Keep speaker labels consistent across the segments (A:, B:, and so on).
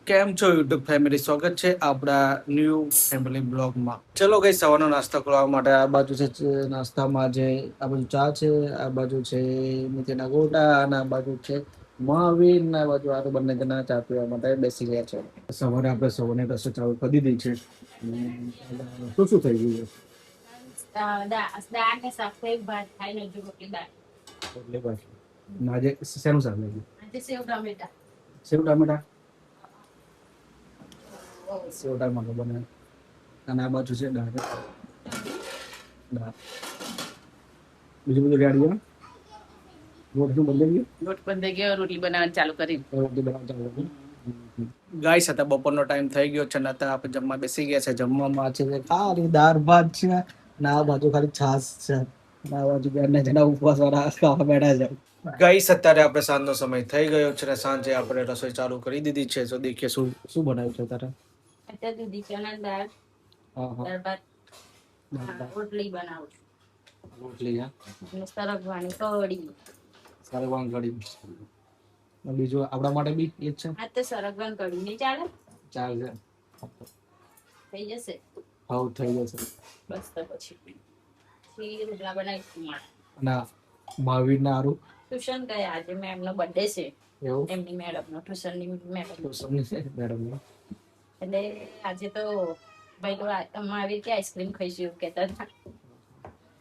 A: કેમ છો YouTube family? સ્વાગત છે આપણા ન્યૂ ફેમિલી બ્લોગમાં. ચલો ગઈ સવારનો નાસ્તો કરવા માટે આ બાજુ છે નાસ્તામાં જે આ બાજુ ચા છે, આ બાજુ છે મેથીના ગોટા અને આ બાજુ છે મહાવીર ના બાજુ આ તો બંને જણા ચા પીવા માટે બેસી ગયા છે. સવારે આપણે સૌને રસોઈ ચાલુ કરી દીધી છે. શું શું થઈ ગયું છે?
B: દાળ ને શાક થઈ, ભાત ખાઈ ને હજુ રોટલી બાકી.
A: એટલે બસ આજે શેનું શાક લાગ્યું?
B: આજે સેવ ટામેટા.
A: સેવ ટામેટા. સેવ ટામેટા બને અને આ બાજુ છે દાળ. બીજું બધું રેડી છે? રોટલું બદલાઈ ગયું?
B: લોટ બંધાઈ ગયો, રોટલી બનાવવાનું ચાલુ કરી.
A: રોટલી બનાવવાનું ચાલુ કર્યું. ગાઈસ હતા બપોરનો ટાઈમ થઈ ગયો છે ને અત્યારે આપણે જમવા બેસી ગયા છે. જમવામાં છે ખાલી દાળ ભાત છે અને આ બાજુ ખાલી છાશ છે અને આ બાજુ બંને જણા ઉપવાસ વાળા ખાવા બેઠા છે. ગાઈસ અત્યારે આપણે સાંજનો સમય થઈ ગયો છે ને સાંજે આપણે રસોઈ ચાલુ કરી દીધી છે. તો દેખીએ શું શું બનાવ્યું છે તારે?
B: અત્યારે દૂધી ચણા દાળ,
A: હા હા
B: દાળ ભાત, રોટલી બનાવું છું.
A: રોટલી હા
B: અને સરગવાની કઢી.
A: સરગવાની કઢી. બીજું આપણા માટે બી એ જ છે?
B: આ તો સરગવાની કઢી નહીં ચાલે?
A: ચાલશે.
B: થઈ જશે.
A: હાઉ થઈ જશે.
B: બસ તો પછી રોટલા બનાવીશું મારે.
A: અને મહાવીર ના હારું
B: ટ્યુશન ગયા આજે મેમનો બર્થડે છે.
A: એવું
B: એમની મેડમનો, ટ્યુશનની મેડમ.
A: મેડમ
B: એટલે આજે તો ભાઈ તો મહાવીર કે આઈસ્ક્રીમ ખાઈશું એવું કહેતા હતા.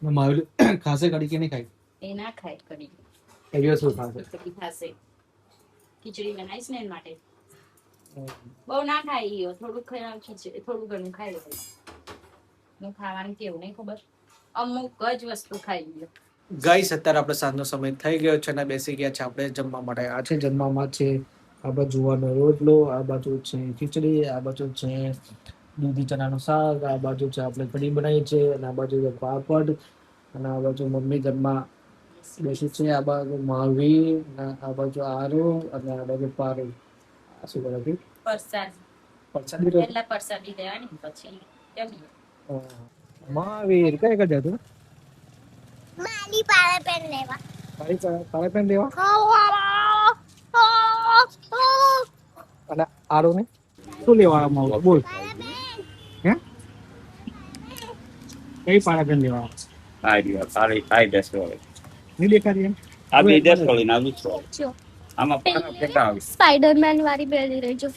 A: મહાવીર ખાસે કઢી કે નહીં ખાય?
B: એ ના ખાય કઢી.
A: એ દિવસ શું ખાશે?
B: ખીચડી ખાશે. ખીચડી બનાવીશ ને એના માટે. બહુ ના ખાય ઈ, થોડું ખીચડી થોડું ઘણું ખાઈ લે. હું ખાવાની કેવું નહીં ખબર, અમુક જ વસ્તુ ખાઈ લ્યો. ગાઈસ
A: અત્યારે આપણે સાંજનો સમય થઈ ગયો છે અને બેસી ગયા છે આપણે જમવા માટે. આ છે જમવામાં છે આ બાજુ જુવારનો રોટલો, આ બાજુ છે ખીચડી, આ બાજુ છે દૂધી ચણાનું શાક, આ બાજુ છે આપણે કઢી બનાવી છે અને આ બાજુ છે પાપડ અને આ બાજુ મમ્મી ઘરમાં બેસી છે. આ બાજુ મહાવીર, આ બાજુ આરુ અને આ બાજુ પારુ. આ શું કરે છે?
B: પરસાદ.
A: પરસાદી
B: પહેલા પરસાદી દેવાની પછી જમીએ.
A: મહાવીર કઈ કઈ જતું?
C: મારી પાળે પેન લેવા.
A: તારે પેન લેવા અને આરો ને શું લેવા માંગુ બોલ? હે કઈ પાળે પેન લેવા?
D: આઈ 10 વાળી.
A: નહીં દેખાતી એમ?
D: આ બી 10 વાળી ના 20 વાળી.
C: જો
D: આમાં પારા કેટલા આવે?
C: સ્પાઈડરમેન વાળી પહેરી રહી જો.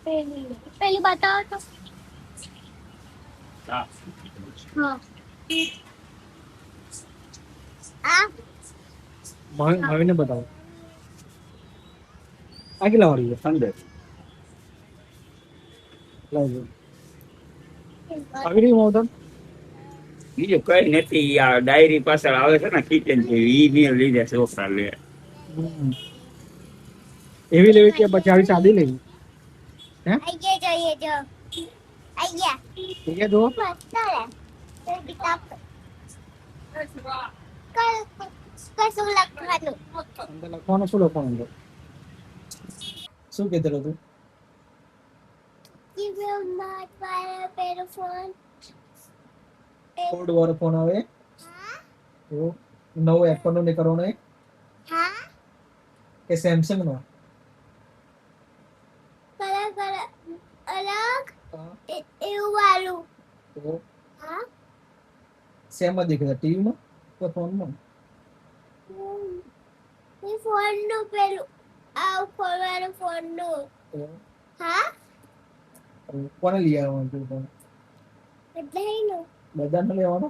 C: પેલી બતાવો તો.
D: હા.
C: હા. આ
A: મહાવીરને બતાવો. આ કેટલા વાળી છે?
D: 100.
A: લાવજો. આવી રહી મોતન
D: બીજું કઈ નથી. આ ડાયરી પાછળ આવે છે ને કિચન જેવી, ઈ ને લીધે છોકરા લે.
A: એવી લેવી કે પછી આવી સાદી લેવી? હે
C: આઈ ગયા જોઈએ જો. આઈ ગયા.
A: ઠીક છે જો
C: ચાલે. તે કિતાબ કશું લખવાનું.
A: અંદર લખવાનું શું લખવાનું અંદર? શું કહેતો તું?
C: You will not fire a phone.
A: Code વાળો ફોન આવે
C: હા
A: તો નવો એપલ નો નીકળવાનો એ
C: હા
A: કે સેમસંગ નો?
C: અલગ અલગ
A: હા,
C: એવું વાળું.
A: તો
C: હા
A: શેમાં દેખાય? ટીવીમાં કે ફોનમાં?
C: એ ફોન નું પેલું આ ખોલવાનું ફોન નું. હા
A: કોને લઈ આવવાનું તું ફોન?
C: બધાયનું.
A: બધાને લેવાનો?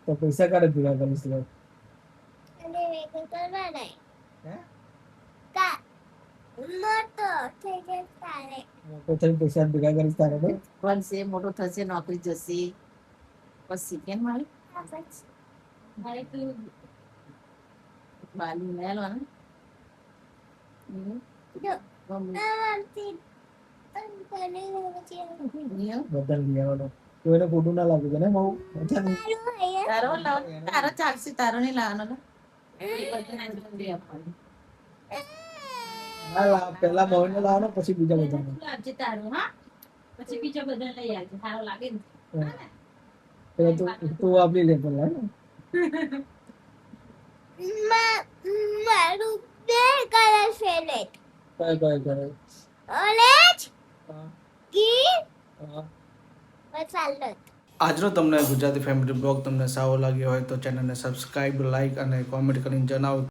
A: તો પૈસા કાઢે ભેગા કરીશ લે.
C: અને વેગું કરવા નહીં.
A: હે
C: કા મોટો થઈ જાય તારે.
A: મોટો થઈ પૈસા ભેગા કરીશ તારે તો?
B: બનશે, મોટો થશે, નોકરી જશે, પછી કેમ મારે
C: આ પછી
B: મારે પેલું બાલું લઈ આવવાનું.
C: જો આમાંથી તને પછી
A: બધાને લઈ આવવાનો. તો એને ખોટું ના લાગે ને બહુ?
B: તારો લાવ, તારો ચાલશે, તારો નહીં લાવવાનો ને. બધાને લઈ આપવાનું.
A: પેલા મોહન લાવવાનો પછી બીજા બધાને.
B: લાવજે તારું, હા, પછી બીજા બધા લઈ આવજે, સારો લાગે ને.
A: તું આપી લે પેલા.
C: મારું બે કલર ફેવરેટ
A: કઈ કરે
C: ઓરેન્જ
A: હા,
C: ગ્રીન
A: હા.
C: મસાલો
A: આજનો તમને ગુજરાતી ફેમિલી બ્લોગ તમને સારો લાગ્યો હોય તો ચેનલને સબસ્ક્રાઇબ લાઈક અને કોમેન્ટ કરીને જણાવો